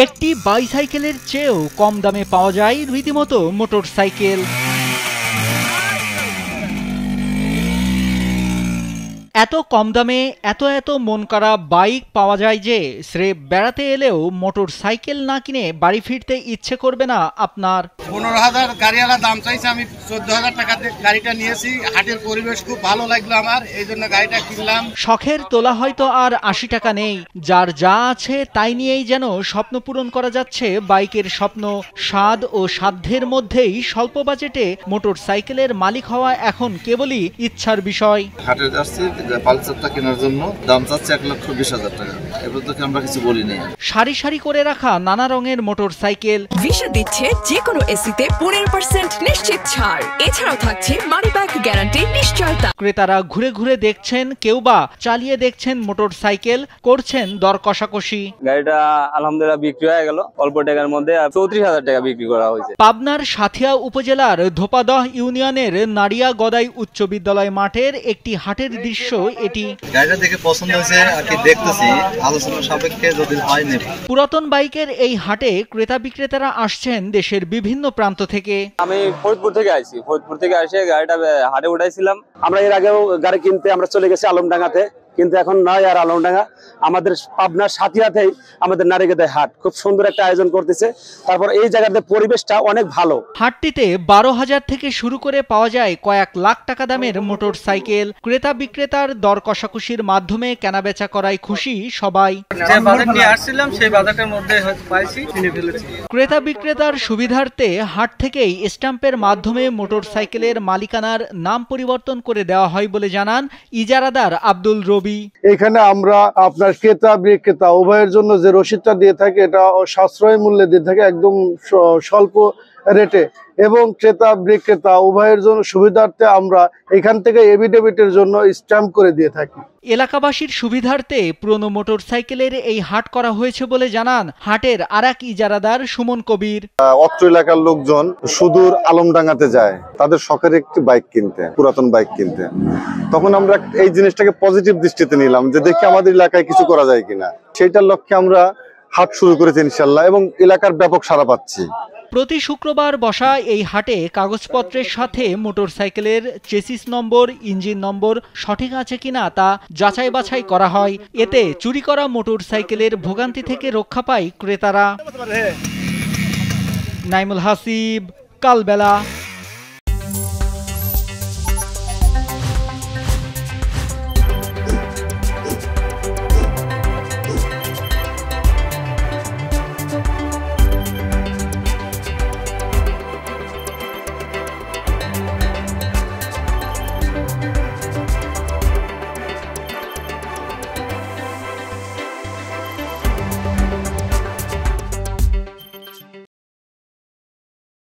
একটি বাইসাইকেলের চেয়েও কম দামে পাওয়া যায় রীতিমতো মোটরসাইকেল। এত কম দামে এত মন করা বাইক পাওয়া যায় যে স্রেফ বেড়াতে এলেও মোটরসাইকেল না কিনে বাড়ি ফিরতে ইচ্ছে করবে না আপনার। 15,000 গাড়িওয়ালা দাম চাইছে, আমি 14,000 টাকাতে গাড়িটা নিয়েছি। হাটের পরিবেশ খুব ভালো লাগলো আমার, এই জন্য গাড়িটা কিনলাম। শখের তোলা হয়তো আর 80 টাকা নেই, যার যা আছে তাই নিয়েই যেন স্বপ্ন পূরণ করা যাচ্ছে বাইকের স্বপ্ন। স্বাদ ও সাধ্যের মধ্যেই স্বল্প বাজেটে মোটরসাইকেলের মালিক হওয়া এখন কেবলই ইচ্ছার বিষয়। হাটে যাচ্ছি পালসারটা কেনার জন্য, দাম চাচ্ছে 1,20,000 টাকা। এবার তো আমরা কিছু বলি নাই। সারি সারি করে রাখা নানা রঙের মোটরসাইকেল। ভিসা দিচ্ছে যে কোনো এসিতে 15% নিশ্চিত ছাড়। এছাড়াও থাকছে মানি ব্যাক গ্যারান্টি নিশ্চয়তা। ক্রেতারা ঘুরে ঘুরে দেখছেন, কেউ বা চালিয়ে দেখছেন মোটরসাইকেল, করছেন দর কষাকষি। গাড়িটা আলহামদুলিল্লাহ বিক্রি হয়ে গেল অল্প টাকার মধ্যে, 34,000 টাকা বিক্রি করা হয়েছে। পাবনার সাথিয়া উপজেলার ধোপাদহ ইউনিয়নের নাড়িয়া গদাই উচ্চ বিদ্যালয় মাঠের একটি হাটের দৃশ্য এটি। গাড়িটা দেখে পছন্দ হয়েছে আর কি, দেখতেছি আলোচনা সাপেক্ষে যদি হয় নেব। পুরাতন বাইকের এই হাটে ক্রেতা বিক্রেতারা আসছেন দেশের বিভিন্ন প্রান্ত থেকে। আমি ফরিদপুর থেকে আইছি, ফরিদপুর থেকে এসে গাড়িটা হাটে উঠাইছিলাম। আমরা এর আগেও গাড়ি কিনতে আমরা চলে গেছি আলমডাঙ্গাতে, কিন্তু এখন নয় আর আলমডাঙ্গা, আমাদের পাবনার সাথিয়াতেই আমাদের নারীগদাই হাট খুব সুন্দর একটা আয়োজন করতেছে। তারপর এই জায়গাতে পরিবেশটা অনেক ভালো। হাটটিতে 12,000 থেকে শুরু করে পাওয়া যায় কয়েক লাখ টাকা দামের মোটরসাইকেল। ক্রেতা বিক্রেতার দর কষাকষির মাধ্যমে কেনাবেচা করায় খুশি সবাই। যে বাজার নিয়ে আসছিলাম সেই বাজারের মধ্যে পাইছি, কিনে ফেলেছি। ক্রেতা বিক্রেতার সুবিধার্থে হাট থেকেই স্ট্যাম্পের মাধ্যমে মোটরসাইকেলের মালিকানার নাম পরিবর্তন করে দেওয়া হয় বলে জানান ইজারাদার আব্দুল রবি। এখানে আমরা আপনার ক্রেতা বিক্রেতা উভয়ের জন্য যে রসিদটা দিয়ে থাকি, এটা সাশ্রয় মূল্যে দিয়ে থাকে, একদম স্বল্প রেটে, এবং ক্রেতা বিক্রেতা উভয়ের জন্য সুবিধার্থে আমরা এখান থেকে এফিডেভিটের জন্য স্ট্যাম্প করে দিয়ে থাকি। এলাকাবাসীর সুবিধার্থে পুরনো মোটরসাইকেলের এই হাট করা হয়েছে বলে জানান হাটের আরেক ইজারাদার সুমন কবির। অত্র এলাকার লোকজন সুদূর আলমডাঙ্গাতে যায় তাদের শখের একটি বাইক কিনতে, পুরাতন বাইক কিনতে। তখন আমরা এই জিনিসটাকে পজিটিভ দৃষ্টিতে নিলাম যে দেখি আমাদের এলাকায় কিছু করা যায় কিনা। সেইটার লক্ষ্যে আমরা হাট শুরু করেছি ইনশাল্লাহ, এবং এলাকার ব্যাপক সাড়া পাচ্ছি। প্রতি শুক্রবার বসা এই হাটে কাগজপত্রের সাথে মোটরসাইকেলের চেসিস নম্বর, ইঞ্জিন নম্বর সঠিক আছে কিনা তা যাচাই বাছাই করা হয়। এতে চুরি করা মোটরসাইকেলের ভোগান্তি থেকে রক্ষা পায় ক্রেতারা। নাইমুল হাসিব, কালবেলা।